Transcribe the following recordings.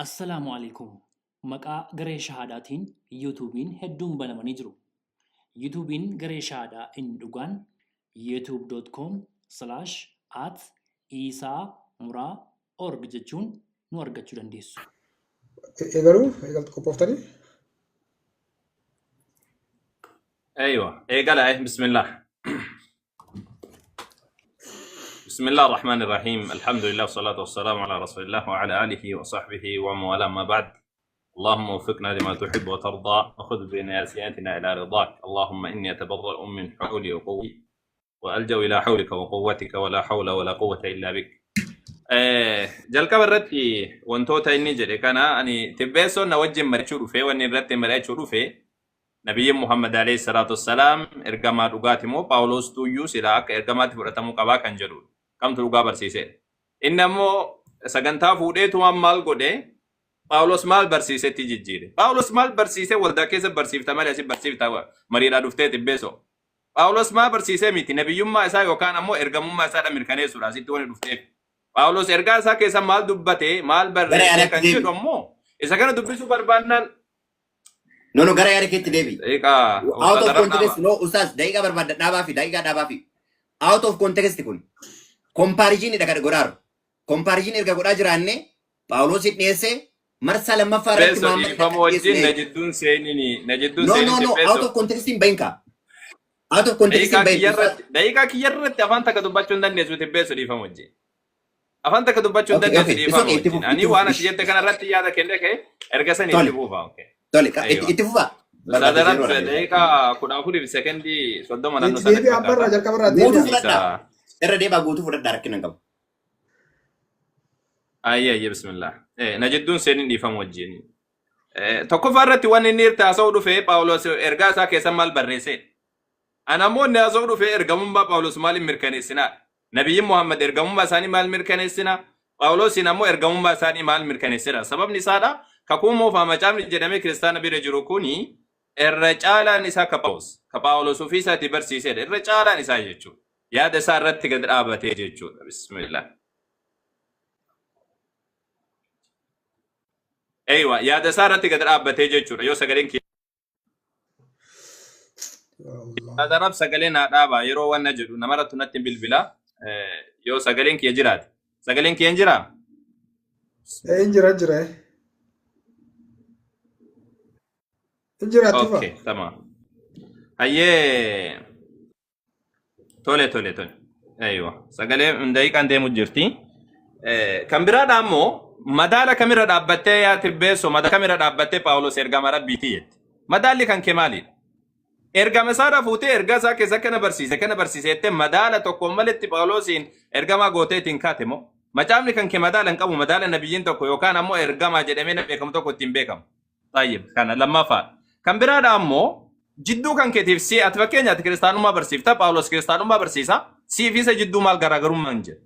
Assalaamu alaikum. Maqaa garee shahaadaatiin yuutuubiin hedduun banamanii jiru. Yuutuubiin garee shahaadaa inni dhugaan youtube.com/@isamuraa.org jechuun nu argachuu dandeessu. eegaltu qophooftanii ايوه قال بسم الله. بسم الله الرحمن الرحيم. الحمد لله والصلاة والسلام على رسول الله وعلى آله وصحبه ومن والاه. ما بعد، اللهم وفقنا لما تحب وترضى وخذ بناصيتنا إلى رضاك. اللهم إني أتبرأ من حولي وقوتي وألجأ إلى حولك وقوتك ولا حول ولا قوة إلا بك. جلك برتي وانتوتا إني جري كان أني تبسو نوجه مرشور في واني رت مرشور في نبي محمد عليه الصلاة والسلام إرجما رجاتمو باولوس تويو سلاك إرجما تفرتمو كبا كنجرود كم تلقى برسيسه. إنما سجنتا فودي توام مال قدي باولوس مال برسيسه تيجي. باولوس مال برسيسه ولدا كيس برسيف تمال يسيب برسيف توا مرينا دفتة تبسو. باولوس ما برسيسه ميتي نبي يوم ما إسا يوكان أمو إرجمو ما إسا أمريكاني سوراسي تواني دفتة. باولوس إرجع إسا كيس مال دبته مال برسيسه كنجر أمو إسا كانوا دبسو بربانن. No, gara yari kiti devi. Eka. Out of context, no, usas. Daiga berbeda, daba fi. Out of context kun. Comparison ini dekat gorar. Comparison ini dekat gorar jeranne. Paulos itu nese. Marsal mafar. Beso ifamu wajin najidun seni najidun seni. No. Out of context in banka. Out of context in banka. Daika kiyarret afan taka dubbachun dan nesu beso ifamu wajin. Afan taka dubbachun dan nesu ifamu wajin. Ani wana siyete kana ratti yada kende ke ergasan itibufa. Okay. Tole, itu fufa. Sadarat daika kuda kudi sekendi sodoma nanu sadaka. Devi ambarra jalka barra Gutu fudadha. Irra deeba gutu fudadha rakkinan qabu. Ayya bismillah. Najiddun senin ifamu wajin. Tokkoffaa irratti waan inni irraa haasa'uu dhufe Phaawulos ergaa isaa keessa maal barreesse? Namoonni haasa'uu dhufe ergamummaa Phaawulos maal mirkaneessina? Nabiyyiin Muhammad ergamummaa isaanii maal mirkaneessina? Phaawulosin ammoo ergamummaa isaanii maal mirkaneessina? Sababni isaadha kakuumoo fi macaafni jedhamee kiristaana bira jiru kuni irra caalaan isaa ka Phaawulos ofii isaatii barsiisedha. Irra caalaan isaa jechuudha. Yaada isaa irratti gad dhaabatee jechuudha. Bismillah. Eeywa yaada isaa irratti gad dhaabatee jechuudha. Yoo sagaleen kiyya Adarab sagaleen haa dhaabaa yeroo wanna jedhu namarratti natti bilbila. Yoo sagaleen kiyya jiraate. Sagaleen kiyya hin jiraa? Jira. Okay, tamam. Hayyee. Tole. Eeywa. Sagalee daqiiqaan deemu jirti. Kan biraadha ammoo madaala kamirra dhaabbattee yaa tibbeessoo madaala kamirra dhaabbattee Phaawulos ergama rabbiitii jetti. Madaalli kan kee maalidha? Ergama isaa fuutee ergaa isaa keessa kana barsiisettee madaala tokko maletti Phaawulosiin ergama gooteetiin kaate moo? Macaafni kan kee madaala hin qabu madaala nabiyyiin tokko yookaan ammoo ergama jedhamee beekamu tokko ittiin beekamu. Tayyib kana lammaffaa. Kan biraadha ammoo jidduu kan keetiif si ati fakkeenyaatti kiristaanummaa barsiifta Phaawulos kiristaanummaa barsiisa siif isa jidduu maal garaagarummaan jira.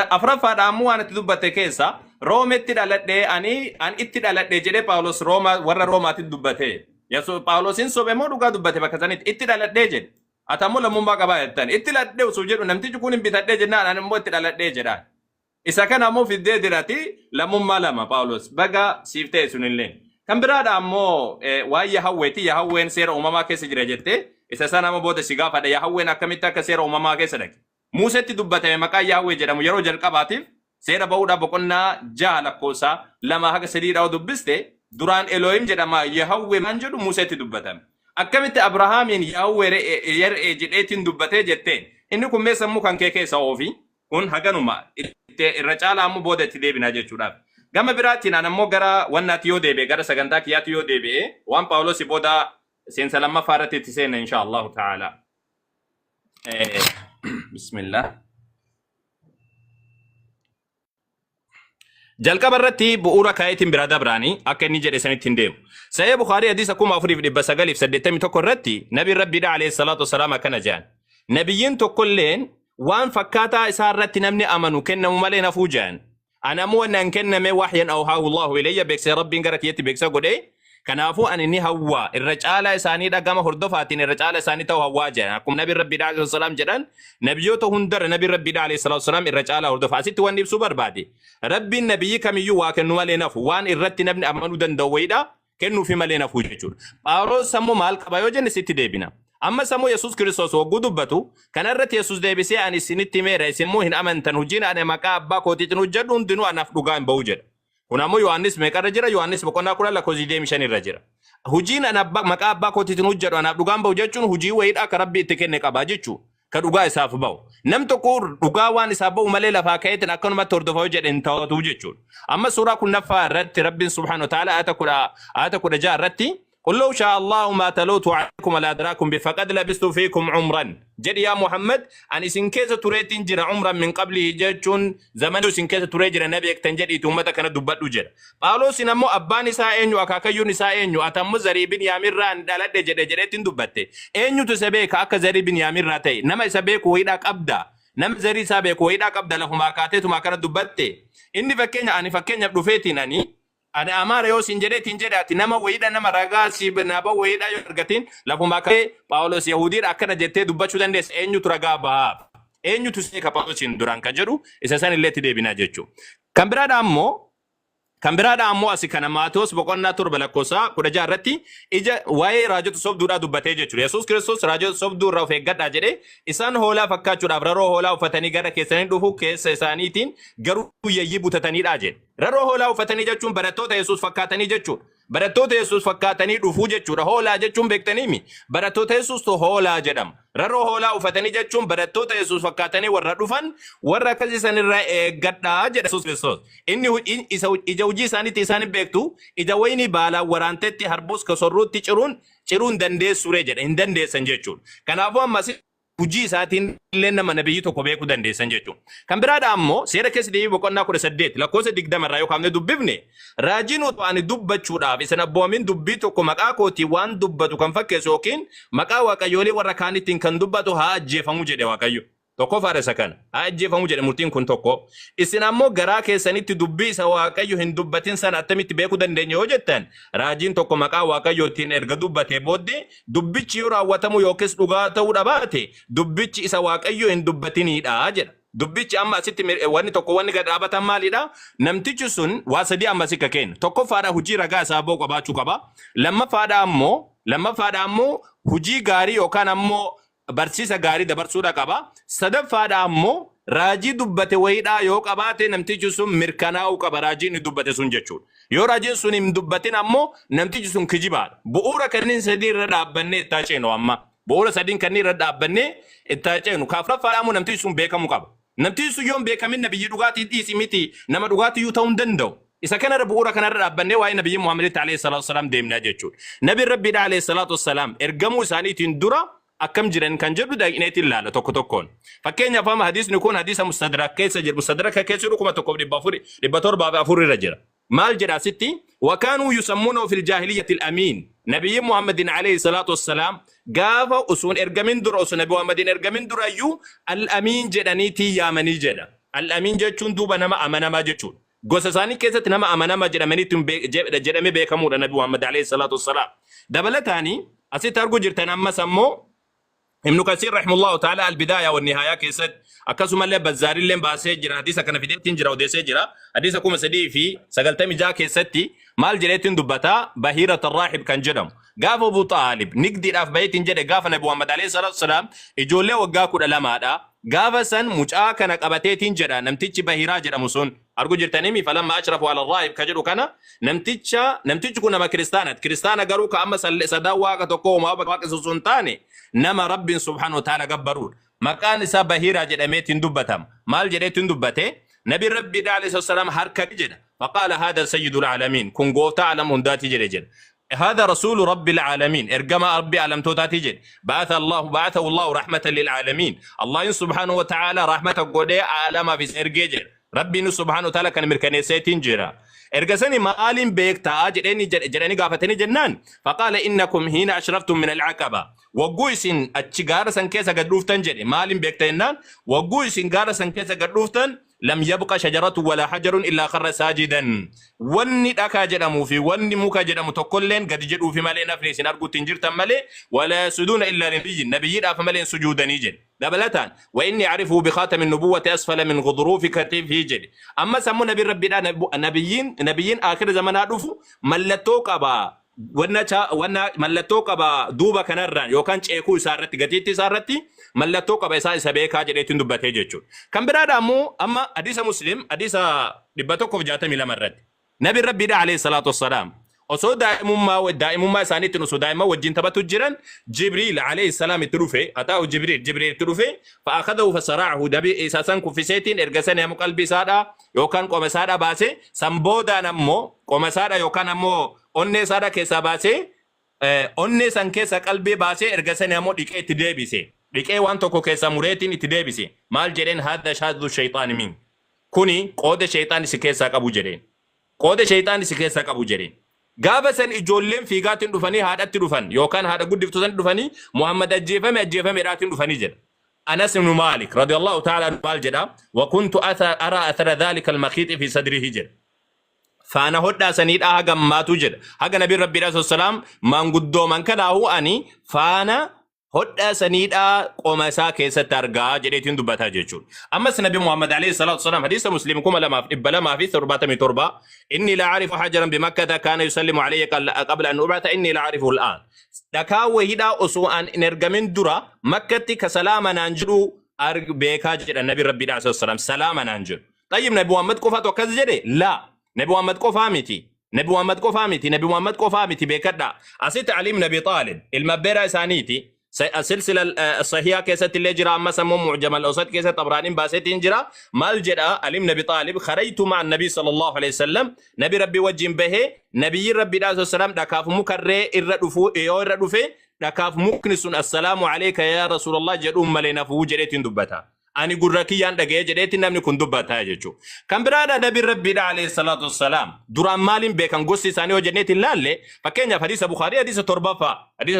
Afraffaadha ammoo waan itti dubbatte keessa Roometti dhaladhee ani itti dhaladhee jedhee Phaawulos warra Roomaatti dubbate. Yesuus Phaawulosin sobe moo dhugaa dubbate bakka sanitti itti dhaladhee jedhe. Ati ammoo lammummaa qabaa jettan itti dhaladhee osoo jedhu namtichi kun hin bitadhee jennaan ani immoo itti dhaladhee jedhaan. Isa kana ammoo fiddee dirati lammummaa lama Phaawulos baga siif ta'e sunillee. Kan biraadha ammoo waan Yahawweeti. Yahawween seera uumamaa keessa jira jettee isa sana ammoo booda si gaafadha. Yahawween akkamitti akka seera uumamaa keessa dhaqe? Muusetti dubbatame maqaan Yahawwee jedhamu yeroo jalqabaatiif seera ba'uudhaaf boqonnaa 6 lakkoofsa 2 haga 3 dubbiste duraan Elohim jedhama Yahawwee maan jedhu Muusetti dubbatame. Akkamitti Abrahaamiin Yahawwee yer'ee jedheetiin dubbatee jettee inni kun mee sammuu kan kee keessa oofi kun haganuma irra caalaa ammoo booda itti deebina jechuudhaaf. Gama biraatiin ammoo gara wannaatti yoo deebi'e gara sagantaa kiyyaatti yoo deebi'e waan Phaawulos booda seensa lammaffaa irratti itti seena insha Allahu ta'ala. Bismillah. Jalqaba irratti bu'uura kaayetiin biraa dabraanii akka inni jedhe sanitti hin deemu. Sahih Bukhaarii hadiisa 4981 irratti nabiin Rabbiidha alayhi salaatu wassalaam akkana jedhan. Nabiyyiin tokkolleen waan fakkaataa isaa irratti namni amanu kennamu malee nafuu jedhan. Ana ammoo waan kenname waxyan awhaahu Allahu ilayya beeksisa Rabbiin gara kiyyatti beeksisa godhe Kanaafuu ani ni hawwaa irra caalaa isaanii dhagama hordofaatiin irra caalaa isaanii ta'u hawwaa jedhan akkuma nabi rabbi alayhi salaam jedhan nabiyyoota hundarra nabi rabbi alayhi salaam irra caalaa hordofaa asitti waan ibsuu barbaade rabbiin nabiyyi kamiyyuu waa kennu malee nafu waan irratti namni amanuu danda'u wayidha kennuufi malee nafu jechuudha. Phaawulos sammuu maal qaba yoo jenne sitti deebina. Amma sammuu Yesuus Kiristoos wagguu dubbatu kanarratti Yesuus deebisee ani isinitti meera isinmoo hin amantan hojiin ani maqaa abbaa kootiitiin hojjedhu hundinuu anaaf dhugaa hin ba'u jedha. Kun ammoo Yohaannis meeqarra jira? Yohaannis boqonnaa 10:25 irra jira. Hojiin ani maqaa abbaa kootiitiin hojjedhu anaaf dhugaa hin ba'u jechuun hojii wayiidha akka Rabbi itti kenne qaba jechuudha. Ka dhugaa isaaf ba'u. Nam tokko dhugaa waan isaaf ba'u malee lafaa ka'eetiin akkanumatti hordofaa jedhe hin ta'atu jechuudha. Amma suuraa 9 irratti Rabbiin subhaanahu wa ta'aala ayata 16 irratti قل لو شاء الله ما تلوت عليكم ولا أدراكم بفقد لبست فيكم عمرا جد يا محمد أن سنكيس تريتين جرى عمرا من قبله جتشون زمن سنكيس تري جرى نبيك تنجدي تومتا كان دبت وجر قالوا سنمو أباني ساينيو أكاكيو نساينيو أتم زريبين ياميران دالت جرى دبته أينيو تسبيك أكا زريبين يامير تي نما يسبيك ويداك أبدا نم زري سبيك ويداك أبدا لهم أكاتيتو ما كان دبته إني فكينيا بدوفيتين أني أنا أمار يو سنجري تنجري نما ويدا نما رجال سيب نابا ويدا يرجعين لفما كه باولوس يهودي أكنا جت دبّة شدن دس إنيو ترجع باب إنيو تسني كباولوس يندوران كجرو إساسا اللي تدي بنا جتشو كمبرا أمو أسيكنا ماتوس بقولنا تربلا كوسا كده جارتي إجا واي راجو تصوب دورا دبّة جتشو يسوع كريستوس راجو تصوب دورا فيجات أجري إسان هولا فكّا شو رابرو هولا وفتني جرا كيساني دوفو كيس إساني تين جرو يجيبو تتني راجل رارو هولا وفتني جتشون براتو تيسوس فكّاتني جتشو براتو تيسوس فكّاتني دوفو جتشو هولا جتشون بكتني مي براتو تيسوس تو هولا جدام رارو هولا وفتني جتشون براتو تيسوس فكّاتني ورّدوفن ورّكزي ساني را جدّا جد يسوع كريستوس إني إجاوجي ساني تيساني بكتو إجاويني بالا ورانتتي هربوس كسروت تيشرون دندس سوريجر إن دندس سنجتشون كنافو ماسي hujii isaatiin illee nama nabiyyi tokko beekuu dandeessan jechuudha. Kan biraadha ammoo seera keessa deebii boqonnaa 18 lakkoofsa 20 irraa yoo kaafne dubbifne raajiin otoo ani dubbachuudhaaf isin abboomin dubbii tokko maqaa kootii waan dubbatu kan fakkeessu yookiin maqaa waaqayyoolee warra kaanittiin kan dubbatu haa ajjeefamu jedhe waaqayyo. Tokko faaresa kana haa ajjeefamu jedhe murtiin kun tokko. Isin ammoo garaa keessanitti dubbii isa waaqayyo hin dubbatin sana attamitti beekuu dandeenya yoo jettan raajiin tokko maqaa waaqayyootiin erga dubbatee booddee dubbichi yoo raawwatamu yookiis dhugaa ta'uu dhabaate dubbichi isa waaqayyo hin dubbatinidha jedha. Dubbichi amma asitti wanni tokko wanni gad dhaabatan maalidha? Namtichi sun waa sadii amma sikka kenna. Tokkoffaadha hujii ragaa isaa boo qabaachuu qaba. Lammaffaadha ammoo hujii gaarii yookaan ammoo barsiisa gaarii dabarsuudha qaba. Sadaffaadha ammoo raajii dubbate wayiidha yoo qabaate namtichi sun mirkanaa'uu qaba raajiin dubbate sun jechuudha. Yoo raajiin sun hin dubbatin ammoo namtichi sun kijibaadha. Bu'uura kanneen sadii irra dhaabbannee itti ceenu amma. Bu'uura sadiin kanneen irra dhaabbannee itti ceenu. Kaafuraffaadha ammoo namtichi sun beekamuu qaba. Namtichi sun yoo beekamin nabiyyi dhugaatii dhiisi miti nama dhugaatii yoo ta'uu hin danda'u. Isa kanarra bu'uura kanarra dhaabbannee waa'ee nabiyyi Muhammad alayhi salatu wassalam deemnaa jechuudha. Nabi Rabbi alayhi salatu wassalam ergamuu isaaniitiin dura akkam jiran kan jedhu daqineetiin ilaala tokko tokkoon. Fakkeenyaaf amma hadiisni kun hadiisa mustadrak keessa jiru. Mustadrak keessa jiru 1704 irra jira. Maal jedha sitti? Wakaanuu yusammuunahu fil jaahiliyyati al-amiin. Nabiyyi Muhammadin alayhi salatu wassalam gaafa usuun ergamin dura usuun Nabi Muhammadin ergamin dura iyyuu al-amiin jedhaniitii yaamanii jedha. Al-amiin jechuun duuba nama amanamaa jechuudha. Gosa isaanii keessatti nama amanamaa jedhamee beekamuudha Nabi Muhammad alayhi salatu wassalam. Dabalataanii asitti arguu jirtan ammas ammoo ابن كثير رحمه الله تعالى البداية والنهاية كيست أكسم الله بزاري اللي باسي جرا حديث كان في ديتين جرا وديسي جرا حديث كوم سدي في سقلتم جا كيستي مال جريتين دبتا بهيرة الراحب كان جرم قاف أبو طالب نقدر أف بيتين جرا قاف نبي محمد عليه الصلاة والسلام يجول له وقاكو الألمادا قاف سن مجا كان قبتين جرا نمتيج بهيرة جرا مسون أرجو جرتنيمي فلما أشرفوا على الراهب كجرو كان نمتيج كنا ما كريستانا قالوا كأما صداوا كتوكو ما بقى سلطاني نما رب سبحانه وتعالى قبرون مكان سبهيرة جرميت دبتم مال جريت دبته نبي ربي عليه الصلاة والسلام حركة جدا فقال هذا سيد العالمين كن قوتا علم هنداتي جريجر هذا رسول رب العالمين ارجما ربي علم توتاتي جد بعثه الله رحمة للعالمين الله سبحانه وتعالى رحمة قدي عالم في سرجيجر ربي سبحانه وتعالى كان مركنيسيتين جرا ارجسني مآلين بيك تاج جراني قافتني جنان فقال إنكم هنا أشرفتم من العقبة وقويسين الشجارة سنكيسة قد روفتن جري مآلين بيك تنان وقويسين جارة سنكيسة قد روفتن لم يبقى شجرة ولا حجر إلا خر ساجدا وني دكا جدمو في وني موكا جدمو تقولين قد جدوا في مالين أفريس أرجو تنجر تملي ولا يسجدون إلا نبي أفملين سجودا نيجل دبلتان وإني أعرفه بخاتم النبوة أسفل من غضروف كتفه جل أما سمو نبي ربي نبيين آخر زمان أعرفه ملتوك أبا wanna mallattoo qaba duuba kanarraan yookaan ceekuu isaarratti gatiitti isaarratti mallattoo qaba isa beekaa jedheetiin dubbatee jechuudha. Kan biraadha ammoo amma hadiisa muslim hadiisa 162 irratti nabi rabbiidha alayhi salaatu wassalaam osoo daa'imummaa isaaniitti osoo daa'imman wajjin taphatu jiran Jibriil alayhi salaam itti dhufe ataa'u Jibriil itti dhufe fa'aakadahu fasaraahu dabi isa san kuffiseetiin erga san ammoo qalbii isaadha yookaan qoma isaadha baase san boodaan ammoo qoma isaadha yookaan ammoo onnee isaadha keessaa baasee onnee san keessa qalbii baasee erga san ammoo dhiqee itti deebise dhiqee waan tokko keessa mureetiin itti deebise maal jedheen hadda shaaddu shayxaani min kuni qooda shayxaani si keessaa qabu jedheen qooda shayxaani si keessaa qabu jedheen gaafa san ijoolleen fiigaatiin dhufanii haadhatti dhufan yookaan haadha guddiftu san dhufanii Muhammad ajjeefameedhaatiin dhufanii jedha Anas ibn Malik radiyallahu ta'ala maal jedha wa kuntu ara athara dhalika al-makhit fi sadrihi jedha faana hodhaa saniidha haga maatu jedha haga nabi rabbiidha sallallahu manguddoo man kanaahu ani faana hodhaa saniidha qoma isaa keessatti argaa jedheetiin dubbataa jechuudha. Ammas nabi Muhammad alayhi salatu wasalam hadiisa muslim kuma lamaaf dhibba lamaa fi 77 inni la aarifu hajaran bimakkata kaana yusallimu alayya qabla an ub'atha inni la aarifu al'aan dhakaa wahiidha osoo an in ergamin dura makkatti ka salaama naan jedhu beekaa jedha nabi rabbiidha sallallahu alayhi wasallam salaama naan jedhu. Tayyib nabi Muhammad qofatu akkas jedhe laa نبي محمد قفامتي نبي محمد قفامتي بكدا أسيت علي بن أبي طالب المبرة سانيتي السلسلة الصحيحة كيست اللي جرى أما سمو معجم الأوسط كيست طبراني باسيتين جرى مال جرى علي بن أبي طالب خرجت مع النبي صلى الله عليه وسلم نبي ربي وجه به نبي ربي عليه السلام دكاف مكرر الردفو دكاف مكنس السلام عليك يا رسول الله جد ملينا فوجرت دبتها ani gurrakiyyaan dhagee jedheetti namni kun dubbataa jechuudha. Kan biraadha nabi rabbiidha alayhi salaatu wassalaam duraan maaliin beekan gosti isaanii yoo jenneetti ilaalle fakkeenyaaf hadiisa Bukhaarii hadiisa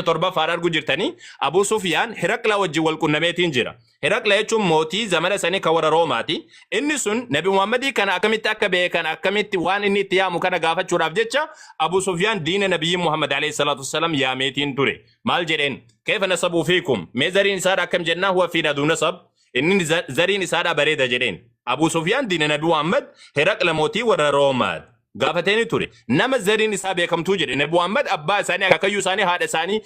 torbaffaa arguu jirtanii Abu Sufyaan Hiraqla wajjin wal qunnameetiin jira. Hiraqla jechuun mootii zamana sanii kan warra Roomaati. Inni sun nabi Muhammadii kana akkamitti akka beekan akkamitti waan inni itti yaamu kana gaafachuudhaaf jecha Abu Sufyaan diina nabiyyi Muhammad alayhi salaatu wassalaam yaameetiin ture. Maal jedheen keefa nasabuu fiikum mee zariin isaa akkam jennaa huwa fiina duu nasab inni zariin isaadha bareeda jedheen Abu Sufyaan diina nabi Muhammad Hiraqla mootii warra Roomaat gaafateeni ture nama zariin isaa beekamtuu jedhe nabi Muhammad abbaa isaanii akaakayyuu isaanii haadha isaanii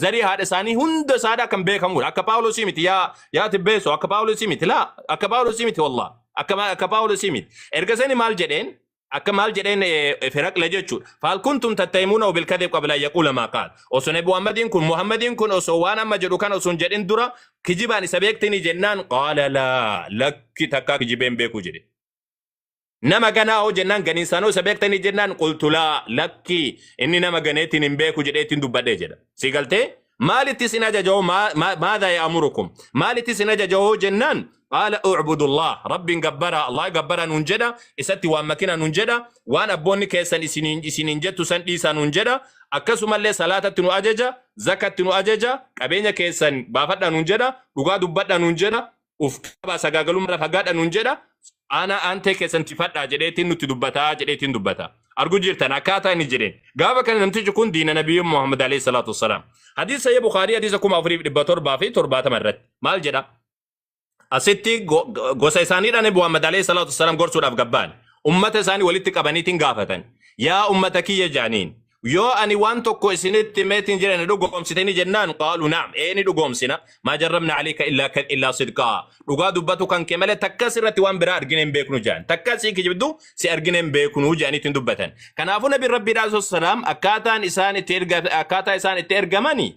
zarii haadha isaanii hunda isaadha kan beekamudha akka Paawuloosii miti yaa tibbeessu akka Paawuloosii miti laa akka Paawuloosii miti wallah akka Paawuloosii miti erga sani maal jedheen akka maal jedheen Hiraqla jechuudha faal kuntum tattahimuuna bil kadhib qabla yaqula ma qaal osoo nabi Muhammadin kun osoo waan amma jedhu kan osoo jedhin dura kijibaan isa beektini jennaan qaala laa lakki takka kijibeen beeku jedhe nama ganaa hoo jennaan ganiin sanoo isa beektini jennaan qultu laa lakki inni nama ganeetiin hin beeku jedheetiin dubbadhee jedha si galtee maalitti sin ajajoo maadha ya'murukum maalitti sin ajajoo jennaan قال اعبدوا الله رب جبرا الله جبرا ننجدا اساتي وامكنا ننجدا وانا بوني كيسن اسنين جتو سن ديسان ننجدا اكسم الله صلاه تنو اججا زكاه تنو اججا قبينيا كيسن بافدا ننجدا دغا دبدا ننجدا اف با سغاغلو مر فغادا ننجدا انا انت كيسن تفدا جديتين نتدبتا جديتين دبتا ارجو جيرتنا كاتا نجرين غابا كان نمتي كون دين نبي محمد عليه الصلاه والسلام حديث صحيح بخاري حديث كما افريد بتربا في تربا تمرت مال جدا asitti gosa isaaniidhaan nabi Muhammad alayhi salaatu wassalaam gorsuudhaaf gabbaan ummata isaanii walitti qabaniitiin gaafatan yaa ummata kiyya jaaniin yoo ani waan tokko isinitti meetiin jiran dhugoomsitanii jennaan qaalu na'am ni dhugoomsina maa jarrabna alayka illaa sidqaa dhugaa dubbatu kan kee malee takkas irratti waan biraa argine hin beeknu jaan takkas kijibdu si argine hin beeknu jaaniitiin dubbatan kanaafuu nabi rabbi alayhi salaam akkaataa isaan itti ergamanii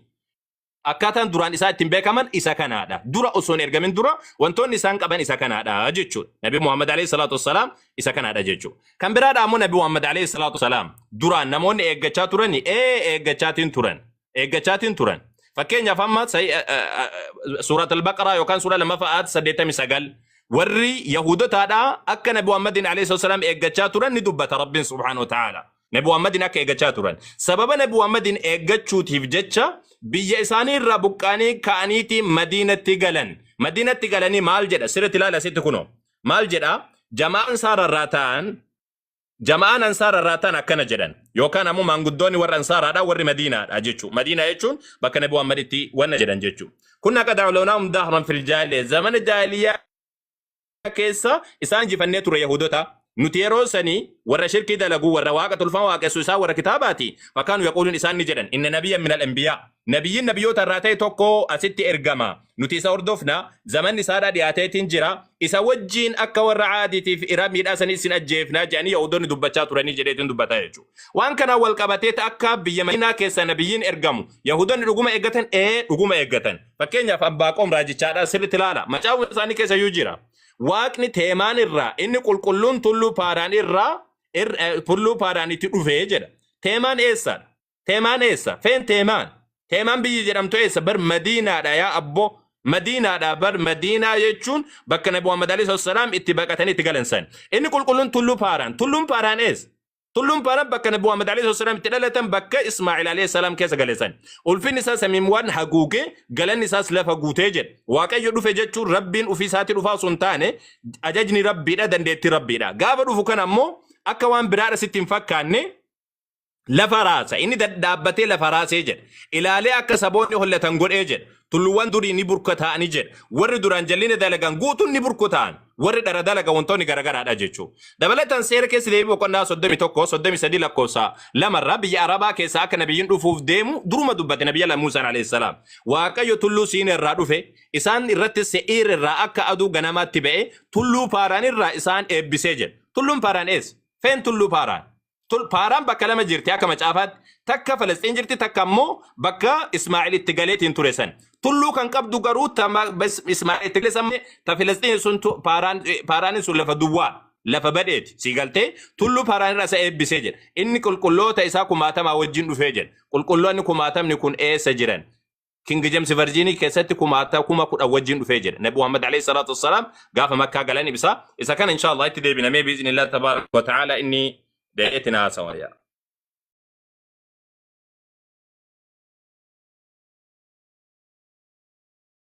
akkaataan duraan isaa ittiin beekaman isa kanaadha dura osoo hin ergamin dura wantoonni isaan qaban isa kanaadha jechuudha nabi Muhammad alayhi salaatu wassalaam isa kanaadha jechuudha kan biraadha ammoo nabi Muhammad alayhi salaatu wassalaam duraan namoonni eeggachaa turani eeggachaatiin turan fakkeenyaaf amma suurat al-baqara yookaan suura lammaffaa 89 warri yahudotaadha akka nabi Muhammadin alayhi salaatu wassalaam eeggachaa turan ni dubbata rabbiin subhaanahu wa ta'ala nabi Muhammadin akka eeggachaa turan sababa nabi Muhammadin eeggachuutiif jecha biyya isaanii irraa buqqaanii ka'aniiti Madiinatti galanii maal jedha sirriitti ilaala asitti kunoo maal jedha Jama'aan ansaara irraa ta'an akkana jedhan yookaan ammoo maanguddoonni warra ansaaraadha warri Madiinaadha jechuudha. Madiinaa jechuun bakka Nabi Muhammad itti wanna jedhan jechuudha. Kun akka da'aloonaa dahran fil jaahiliyyaa zamana jaahiliyyaa keessa isaan jifannee ture Yahudoota. Nuti yeroo sanii warra shirkii dalaguu warra waaqa tolfama waaqessu isaa warra kitaabaati. Fakkaanu yaquuluun isaan ni jedhan inna nabiyyan min al-anbiyaa. Nabiyyiin nabiyyoota irraa ta'e tokko asitti ergama. Nuti isa hordofna zamanni isaadhaa dhiyaateetiin jira. Isa wajjiin akka warra caadiitiif iramiidhaa sanii isin ajjeefnaa jedhanii Yahudoonni dubbachaa turanii jedheetiin dubbataa jechuudha. Waan kanaan wal qabatee akka biyya Madiinaa keessa nabiyyiin ergamu. Yahudoonni dhuguma eeggatan dhuguma eeggatan. Fakkeenyaaf Abbaaqoom raajichaadhaa sirriitti ilaala. Macaafa isaanii keessa iyyuu jira. Waaqni teemaan irraa inni qulqulluun tulluu paaraan irraa tulluu paaraanitti dhufee jedha. Teemaan eessadha? Teemaan eessa? Feen teemaan? Teemaan biyyi jedhamtu eessa? Bar Madiinaadha yaa abbo. Madiinaadha bar Madiinaa jechuun bakka Nabi Muhammad alayhi salaam itti baqatanii itti galansan. Inni qulqulluun tulluu paaraan. Tulluun paaraan eessa? Tulluun paaraan bakka Nabi Muhammad alayhi salaam itti dhalatan bakka Ismaa'il alayhi salaam keessa galansan. Ulfinni isaa samiiwwan haguugee galanni isaas lafa guutee jedha. Waaqayyo dhufe jechuun Rabbiin ofii isaatti dhufaa sun taane ajajni Rabbiidha dandeetti Rabbiidha. Gaafa dhufu kan ammoo akka waan biraadha sitti hin fakkaanne lafa raasa. Inni dhaabbatee lafa raasee jedha. Ilaalee akka saboonni hollatan godhee jedha. Tulluuwwan durii ni burkutaa'anii jedha. Warri duraan jalline dalagan guutuun ni burkutaa'an. Warri dhara dalagan wantoonni garagaraadha jechuudha. Dabalataan seera keessa deebii boqonnaa 31 lakkoofsa lamarraa biyya Arabaa keessa akka nabiyyiin dhufuuf deemu duruma dubbate nabiyya Muusaa alayhi salaam. Waaqayyo tulluu Siin irraa dhufe isaan irratti Se'iir irraa akka aduu ganamaatti ba'e tulluu paaraan irraa isaan eebbisee jedha. Tulluun paaraan eessa? Feen tulluu paaraan? Paaraan bakka lama jirti akka macaafaatti takka Falastiin jirti takka ammoo bakka Ismaa'il itti galeetiin ture san. Tulluu kan qabdu garuu Ismaa'il itti galeessamne ta Falastiin sun paaraan sun lafa duwwaa lafa badheeti si galtee tulluu paaraan irraa isa eebbisee jedha. Inni qulqulloota isaa kumaatamaa wajjin dhufee jedha. Qulqulloonni kumaatamni kun eessa jiran? King James Virginia keessatti kuma 10 wajjin dhufee jedha. Nabi Muhammad alayhi salatu wassalaam gaafa Makkaa galan ibsa. Isa kana inshallah itti deebinamee biiznillah tabaaraka wa ta'ala inni دعيتنا سوايا